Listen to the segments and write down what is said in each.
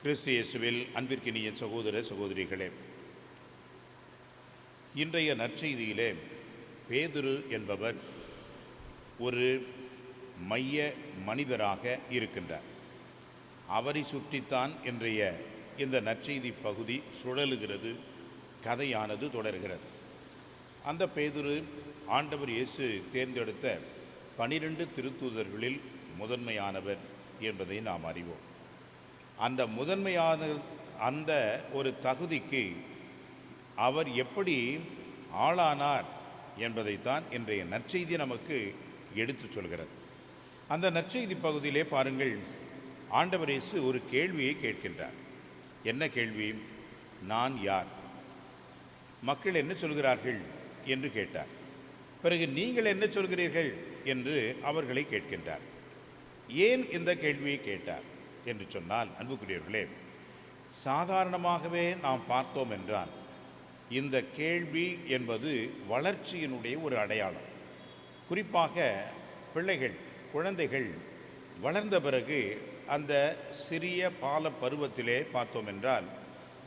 கிறிஸ்து இயேசுவில் அன்பிற்கினிய சகோதர சகோதரிகளே, இன்றைய நற்செய்தியிலே பேதுரு என்பவர் ஒரு மைய மனிதராக இருக்கின்றார். அவரை சுற்றித்தான் இன்றைய இந்த நற்செய்தி பகுதி சுழலுகிறது, கதையானது தொடர்கிறது. அந்த பேதுரு ஆண்டவர் இயேசு தேர்ந்தெடுத்த 12 திருத்தூதர்களில் முதன்மையானவர் என்பதை நாம் அறிவோம். அந்த முதன்மையான அந்த ஒரு தகுதிக்கு அவர் எப்படி ஆளானார் என்பதைத்தான் இன்றைய நற்செய்தி நமக்கு எடுத்துச் சொல்கிறது. அந்த நற்செய்தி பகுதியிலே பாருங்கள், ஆண்டவர் இயேசு ஒரு கேள்வியை கேட்கின்றார். என்ன கேள்வி? நான் யார்? மக்கள் என்ன சொல்கிறார்கள் என்று கேட்டார். பிறகு நீங்கள் என்ன சொல்கிறீர்கள் என்று அவர்களை கேட்கின்றார். ஏன் இந்த கேள்வியை கேட்டார் என்று சொன்னால், அன்புக்குரியவர்களே, சாதாரணமாகவே நாம் பார்த்தோம் என்றால் இந்த கேள்வி என்பது வளர்ச்சியினுடைய ஒரு அடையாளம். குறிப்பாக பிள்ளைகள், குழந்தைகள் வளர்ந்த பிறகு அந்த சிறிய பால பருவத்திலே பார்த்தோம் என்றால்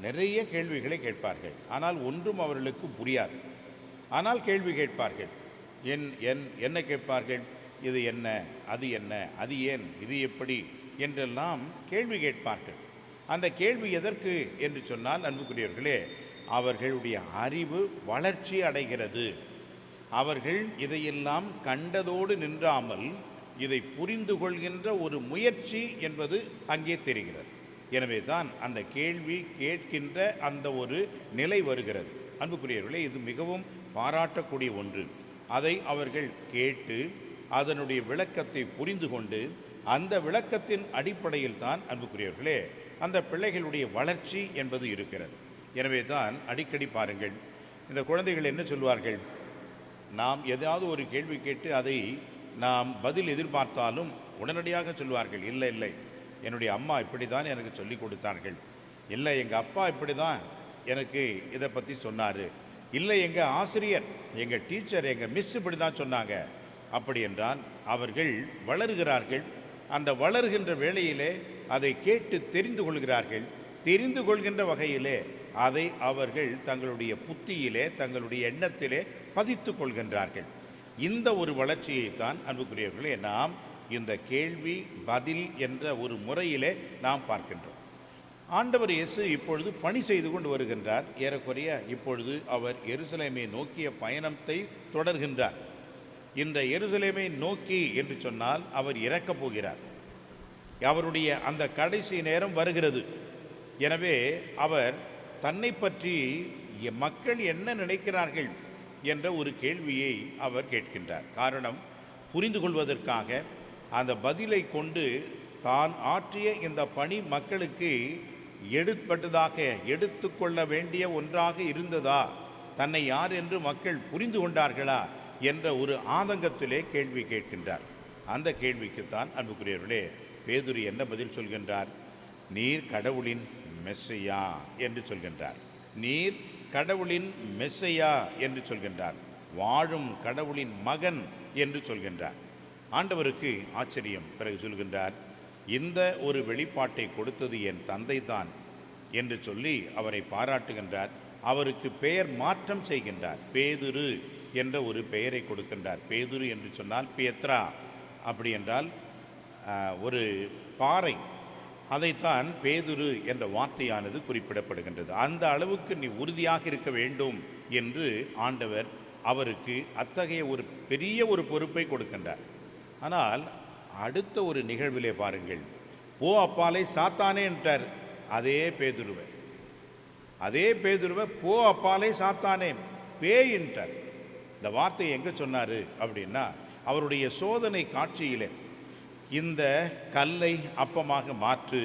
நிறைய கேள்விகளை கேட்பார்கள். ஆனால் ஒன்றும் அவர்களுக்கு புரியாது. ஆனால் கேள்வி கேட்பார்கள். என்ன கேட்பார்கள்? இது என்ன, அது என்ன, அது ஏன், இது எப்படி என்றெல்லாம் கேள்வி கேட்பார்கள். அந்த கேள்வி எதற்கு என்று சொன்னால், அன்புக்குரியவர்களே, அவர்களுடைய அறிவு வளர்ச்சி அடைகிறது. அவர்கள் இதையெல்லாம் கண்டதோடு நின்றாமல் இதை புரிந்து கொள்கின்ற ஒரு முயற்சி என்பது அங்கே தெரிகிறது. எனவே தான் அந்த கேள்வி கேட்கின்ற அந்த ஒரு நிலை வருகிறது. அன்புக்குரியவர்களே, இது மிகவும் பாராட்டக்கூடிய ஒன்று. அதை அவர்கள் கேட்டு அதனுடைய விளக்கத்தை புரிந்து கொண்டு அந்த விளக்கத்தின் அடிப்படையில் தான், அன்புக்குரியவர்களே, அந்த பிள்ளைகளுடைய வளர்ச்சி என்பது இருக்கிறது. எனவே தான் அடிக்கடி பாருங்கள், இந்த குழந்தைகள் என்ன சொல்வார்கள்? நாம் ஏதாவது ஒரு கேள்வி கேட்டு அதை நாம் பதில் எதிர்பார்த்தாலும் உடனடியாக சொல்வார்கள், இல்லை இல்லை, என்னுடைய அம்மா இப்படி தான் எனக்கு சொல்லி கொடுத்தார்கள், இல்லை எங்கள் அப்பா இப்படி தான் எனக்கு இதை பற்றி சொன்னார், இல்லை எங்கள் ஆசிரியர், எங்கள் டீச்சர், எங்கள் மிஸ் இப்படி தான் சொன்னாங்க. அப்படி என்றால் அவர்கள் வளர்கிறார்கள். அந்த வளர்கின்ற வேளையிலே அதை கேட்டு தெரிந்து கொள்கிறார்கள். தெரிந்து கொள்கின்ற வகையிலே அதை அவர்கள் தங்களுடைய புத்தியிலே, தங்களுடைய எண்ணத்திலே பதித்து கொள்கின்றார்கள். இந்த ஒரு வளர்ச்சியைத்தான், அன்புக்குரியவர்களே, நாம் இந்த கேள்வி பதில் என்ற ஒரு முறையிலே நாம் பார்க்கின்றோம். ஆண்டவர் இயேசு இப்பொழுது பணி செய்து கொண்டு வருகின்றார். ஏறக்குறைய இப்பொழுது அவர் எருசலேமை நோக்கிய பயணத்தை தொடர்கின்றார். இந்த எருசலேமை நோக்கி என்று சொன்னால் அவர் இறக்கப் போகிறார். அவருடைய அந்த கடைசி நேரம் வருகிறது. எனவே அவர் தன்னை பற்றி மக்கள் என்ன நினைக்கிறார்கள் என்ற ஒரு கேள்வியை அவர் கேட்கின்றார். காரணம், புரிந்து கொள்வதற்காக அந்த பதிலை கொண்டு தான் ஆற்றிய இந்த பணி மக்களுக்கு எடுத்துக்கொள்ள வேண்டிய ஒன்றாக இருந்ததா, தன்னை யார் என்று மக்கள் புரிந்து கொண்டார்களா என்ற ஒரு ஆதங்கத்திலே கேள்வி கேட்கின்றார். அந்த கேள்விக்குத்தான், அன்புக்குரியவர்களே, பேதுரு என்ன பதில் சொல்கின்றார்? நீர் கடவுளின் மெஸ்ஸையா என்று சொல்கின்றார். நீர் கடவுளின் மெஸ்ஸையா என்று சொல்கின்றார். வாழும் கடவுளின் மகன் என்று சொல்கின்றார். ஆண்டவருக்கு ஆச்சரியம். பிறகு சொல்கின்றார், இந்த ஒரு வெளிப்பாட்டை கொடுத்தது என் தந்தை தான் என்று சொல்லி அவரை பாராட்டுகின்றார். அவருக்கு பெயர் மாற்றம் செய்கின்றார். பேதுரு என்ற ஒரு பெயரை கொடுக்கின்றார். பேதுரு என்று சொன்னால் பேத்ரா, அப்படி என்றால் ஒரு பாறை. அதைத்தான் பேதுரு என்ற வார்த்தையானது குறிப்பிடப்படுகின்றது. அந்த அளவுக்கு நீ உறுதியாக இருக்க வேண்டும் என்று ஆண்டவர் அவருக்கு அத்தகைய ஒரு பெரிய ஒரு பொறுப்பை கொடுக்கின்றார். ஆனால் அடுத்த ஒரு நிகழ்விலே பாருங்கள், போ அப்பாலை சாத்தானே என்றார். அதே பேதுருவை போ அப்பாலை சாத்தானே, பேய் என்றார். இந்த வார்த்தையை எங்கே சொன்னார் அப்படின்னா, அவருடைய சோதனை காட்சியிலே, இந்த கல்லை அப்பமாக மாற்று,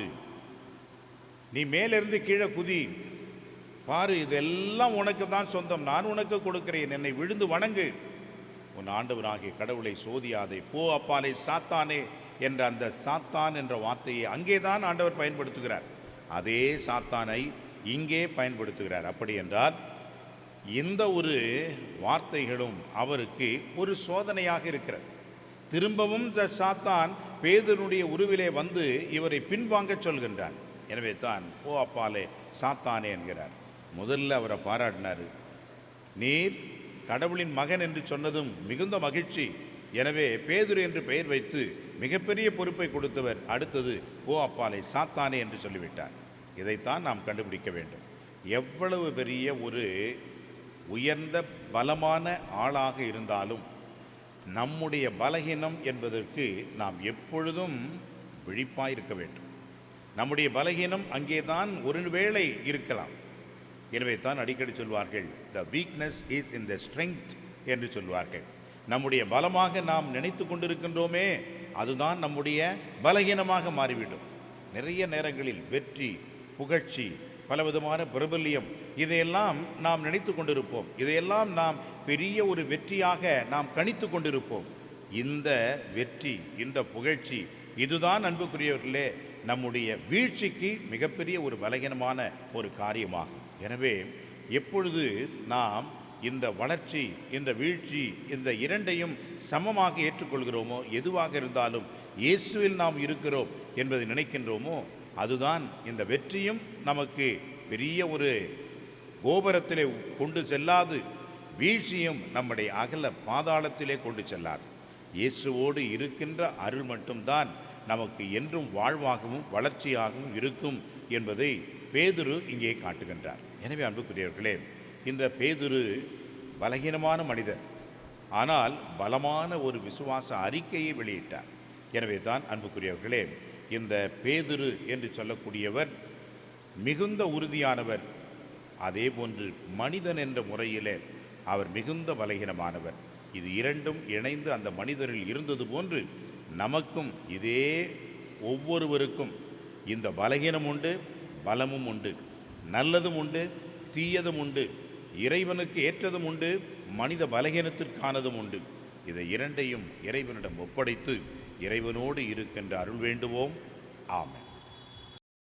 நீ மேலிருந்து கீழே குதி, பாரு இதெல்லாம் உனக்கு தான் சொந்தம், நான் உனக்கு கொடுக்கிறேன், என்னை விழுந்து வணங்கு, உன் ஆண்டவராகிய கடவுளை சோதியாதே, போ அப்பாலே சாத்தானே என்ற அந்த சாத்தான் என்ற வார்த்தையை அங்கேதான் ஆண்டவர் பயன்படுத்துகிறார். அதே சாத்தானை இங்கே பயன்படுத்துகிறார். அப்படி என்றால் இந்த ஒரு வார்த்தைகளும் அவருக்கு ஒரு சோதனையாக இருக்கிறது. திரும்பவும் சாத்தான் பேதுருடைய உருவிலே வந்து இவரை பின்வாங்க சொல்கின்றான். எனவே தான் ஓ அப்பாலே சாத்தானே என்கிறார். முதல்ல அவரை பாராட்டினார். நீர் கடவுளின் மகன் என்று சொன்னதும் மிகுந்த மகிழ்ச்சி. எனவே பேதுரு என்று பெயர் வைத்து மிகப்பெரிய பொறுப்பை கொடுத்தவர் அடுத்தது ஓ அப்பாலே சாத்தானே என்று சொல்லிவிட்டார். இதைத்தான் நாம் கண்டுபிடிக்க வேண்டும். எவ்வளவு பெரிய ஒரு உயர்ந்த பலமான ஆளாக இருந்தாலும் நம்முடைய பலகீனம் என்பதற்கு நாம் எப்பொழுதும் விழிப்பாயிருக்க வேண்டும். நம்முடைய பலகீனம் அங்கே தான் ஒருவேளை இருக்கலாம். எனவே தான் அடிக்கடி சொல்வார்கள், த weakness is in the strength என்று சொல்வார்கள். நம்முடைய பலமாக நாம் நினைத்து கொண்டிருக்கின்றோமே, அதுதான் நம்முடைய பலகீனமாக மாறிவிடும். நிறைய நேரங்களில் வெற்றி, புகழ்ச்சி, பலவிதமான பிரபல்யம், இதையெல்லாம் நாம் நினைத்து கொண்டிருப்போம். இதையெல்லாம் நாம் பெரிய ஒரு வெற்றியாக நாம் கணித்து கொண்டிருப்போம். இந்த வெற்றி, இந்த புகழ்ச்சி, இதுதான் அன்புக்குரியவர்களே நம்முடைய வீழ்ச்சிக்கு மிகப்பெரிய ஒரு பலகீனமான ஒரு காரியமாகும். எனவே எப்பொழுது நாம் இந்த வளர்ச்சி, இந்த வீழ்ச்சி, இந்த இரண்டையும் சமமாக ஏற்றுக்கொள்கிறோமோ, எதுவாக இருந்தாலும் இயேசுவில் நாம் இருக்கிறோம் என்பதை நினைக்கின்றோமோ, அதுதான் இந்த வெற்றியும் நமக்கு பெரிய ஒரு கோபுரத்திலே கொண்டு செல்லாது, வீழ்ச்சியும் நம்முடைய அகல பாதாளத்திலே கொண்டு செல்லாது. இயேசுவோடு இருக்கின்ற அருள் மட்டும்தான் நமக்கு என்றும் வாழ்வாகவும் வளர்ச்சியாகவும் இருக்கும் என்பதை பேதுரு இங்கே காட்டுகின்றார். எனவே அன்புக்குரியவர்களே, இந்த பேதுரு பலகீனமான மனிதர், ஆனால் பலமான ஒரு விசுவாச அறிக்கையை வெளியிட்டார். எனவே தான் அன்புக்குரியவர்களே, இந்த பேதுரு என்று சொல்லக்கூடியவர் மிகுந்த உறுதியானவர். அதே போன்று மனிதன் என்ற முறையிலே அவர் மிகுந்த பலகீனமானவர். இது இரண்டும் இணைந்து அந்த மனிதரில் இருந்தது போன்று நமக்கும் இதே ஒவ்வொருவருக்கும் இந்த பலகீனம் உண்டு, பலமும் உண்டு, நல்லதும் உண்டு, தீயதும் உண்டு, இறைவனுக்கு ஏற்றதும் உண்டு, மனித பலகீனத்திற்கானதும் உண்டு. இதை இரண்டையும் இறைவனிடம் ஒப்படைத்து இறைவனோடு இருக்கின்ற அருள் வேண்டுவோம். ஆமென்.